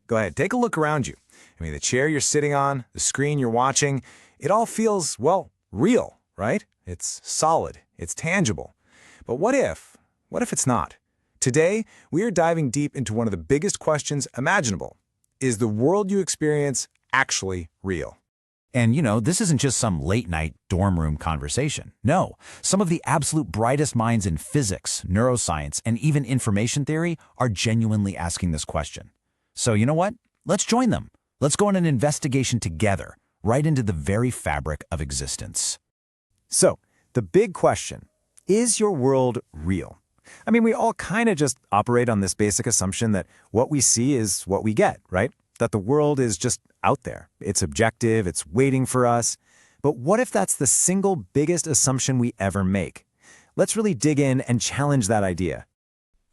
Go ahead, take a look around you. I mean, the chair you're sitting on, the screen you're watching, it all feels, well, real, right? It's solid, it's tangible. But what if it's not? Today, we are diving deep into one of the biggest questions imaginable. Is the world you experience actually real? And this isn't just some late-night dorm room conversation. No, some of the absolute brightest minds in physics, neuroscience, and even information theory are genuinely asking this question. So you know what? Let's join them. Let's go on an investigation together, right into the very fabric of existence. So, the big question, is your world real? I mean, we all kind of just operate on this basic assumption that what we see is what we get, right? That the world is just out there. It's objective, it's waiting for us. But what if that's the single biggest assumption we ever make? Let's really dig in and challenge that idea.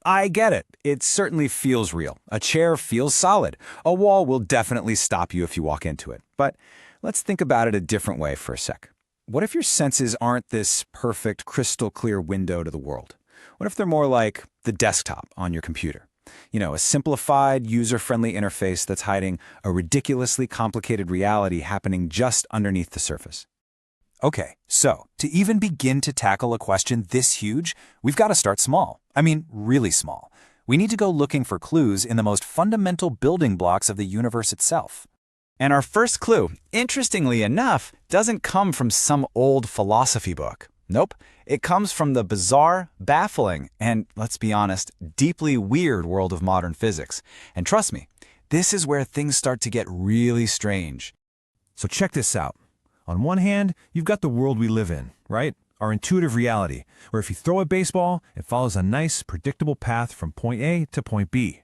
I get it. It certainly feels real. A chair feels solid. A wall will definitely stop you if you walk into it. But let's think about it a different way for a sec. What if your senses aren't this perfect, crystal clear window to the world? What if they're more like the desktop on your computer? A simplified, user-friendly interface that's hiding a ridiculously complicated reality happening just underneath the surface. Okay, so to even begin to tackle a question this huge, we've got to start small. I mean, really small. We need to go looking for clues in the most fundamental building blocks of the universe itself. And our first clue, interestingly enough, doesn't come from some old philosophy book. Nope, it comes from the bizarre, baffling, and, let's be honest, deeply weird world of modern physics. And trust me, this is where things start to get really strange. So check this out. On one hand, you've got the world we live in, right? Our intuitive reality, where if you throw a baseball, it follows a nice, predictable path from point A to point B.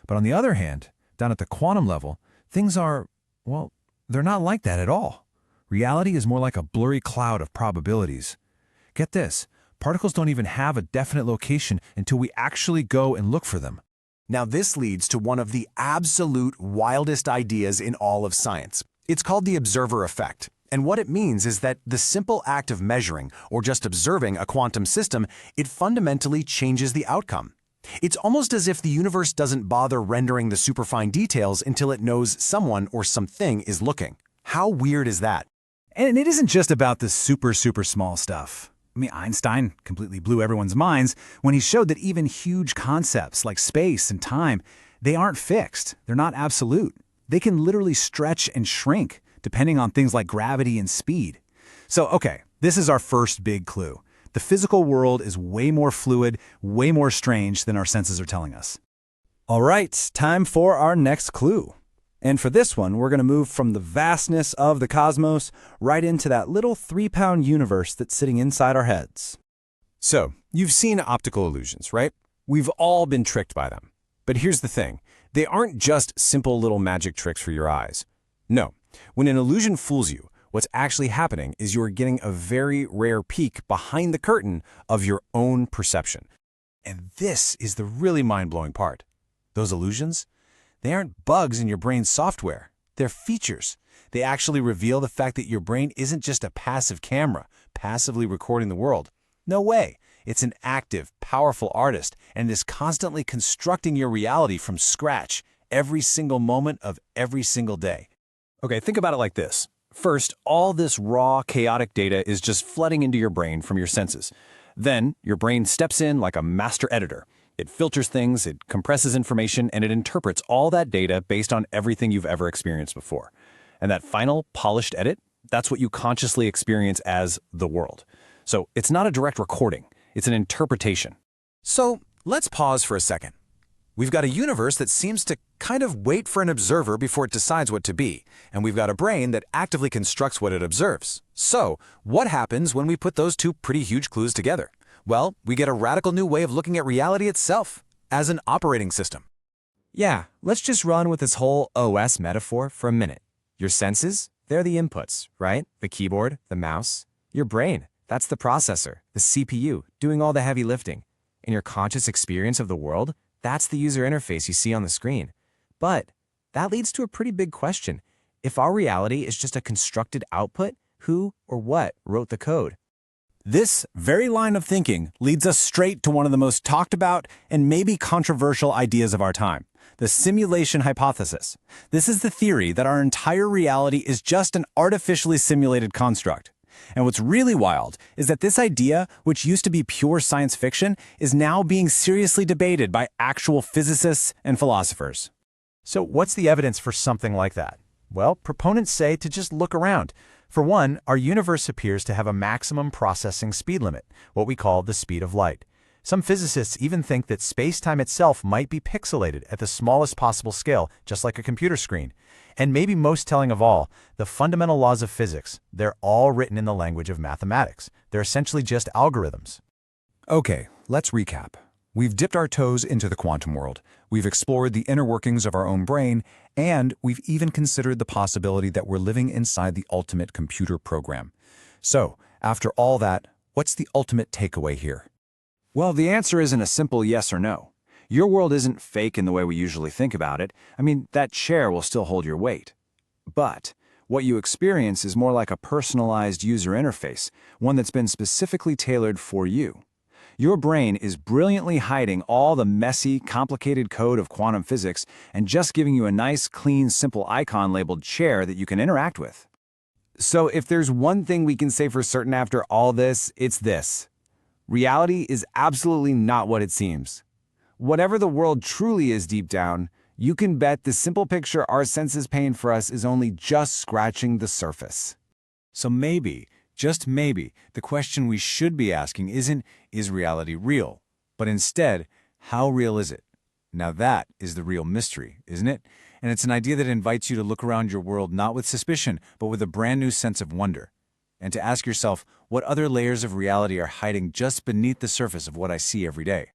But on the other hand, down at the quantum level, things are, well, they're not like that at all. Reality is more like a blurry cloud of probabilities. Get this, particles don't even have a definite location until we actually go and look for them. Now this leads to one of the absolute wildest ideas in all of science. It's called the observer effect. And what it means is that the simple act of measuring or just observing a quantum system, it fundamentally changes the outcome. It's almost as if the universe doesn't bother rendering the superfine details until it knows someone or something is looking. How weird is that? And it isn't just about the super small stuff. I mean, Einstein completely blew everyone's minds when he showed that even huge concepts like space and time, they aren't fixed. They're not absolute. They can literally stretch and shrink depending on things like gravity and speed. So, okay, this is our first big clue. The physical world is way more fluid, way more strange than our senses are telling us. All right, time for our next clue. And for this one, we're going to move from the vastness of the cosmos right into that little 3-pound universe that's sitting inside our heads. So, you've seen optical illusions, right? We've all been tricked by them. But here's the thing. They aren't just simple little magic tricks for your eyes. No, when an illusion fools you, what's actually happening is you're getting a very rare peek behind the curtain of your own perception. And this is the really mind-blowing part. Those illusions? They aren't bugs in your brain's software. They're features. They actually reveal the fact that your brain isn't just a passive camera, passively recording the world. No way. It's an active, powerful artist, and is constantly constructing your reality from scratch every single moment of every single day. Okay, think about it like this. First, all this raw, chaotic data is just flooding into your brain from your senses. Then, your brain steps in like a master editor. It filters things, it compresses information, and it interprets all that data based on everything you've ever experienced before. And that final, polished edit, that's what you consciously experience as the world. So it's not a direct recording, it's an interpretation. So let's pause for a second. We've got a universe that seems to kind of wait for an observer before it decides what to be, and we've got a brain that actively constructs what it observes. So what happens when we put those two pretty huge clues together? Well, we get a radical new way of looking at reality itself, as an operating system. Yeah, let's just run with this whole OS metaphor for a minute. Your senses, they're the inputs, right? The keyboard, the mouse. Your brain, that's the processor, the CPU, doing all the heavy lifting. And your conscious experience of the world, that's the user interface you see on the screen. But that leads to a pretty big question. If our reality is just a constructed output, who or what wrote the code? This very line of thinking leads us straight to one of the most talked about and maybe controversial ideas of our time, the simulation hypothesis. This is the theory that our entire reality is just an artificially simulated construct. And what's really wild is that this idea, which used to be pure science fiction, is now being seriously debated by actual physicists and philosophers. So what's the evidence for something like that? Well, proponents say to just look around. For one, our universe appears to have a maximum processing speed limit, what we call the speed of light. Some physicists even think that space-time itself might be pixelated at the smallest possible scale, just like a computer screen. And maybe most telling of all, the fundamental laws of physics, they're all written in the language of mathematics. They're essentially just algorithms. Okay, let's recap. We've dipped our toes into the quantum world, we've explored the inner workings of our own brain, and we've even considered the possibility that we're living inside the ultimate computer program. So, after all that, what's the ultimate takeaway here? Well, the answer isn't a simple yes or no. Your world isn't fake in the way we usually think about it. I mean, that chair will still hold your weight. But what you experience is more like a personalized user interface, one that's been specifically tailored for you. Your brain is brilliantly hiding all the messy, complicated code of quantum physics and just giving you a nice, clean, simple icon labeled chair that you can interact with. So if there's one thing we can say for certain after all this, it's this. Reality is absolutely not what it seems. Whatever the world truly is deep down, you can bet the simple picture our senses paint for us is only just scratching the surface. So maybe, just maybe, the question we should be asking isn't, is reality real? But instead, how real is it? Now that is the real mystery, isn't it? And it's an idea that invites you to look around your world not with suspicion, but with a brand new sense of wonder. And to ask yourself, what other layers of reality are hiding just beneath the surface of what I see every day?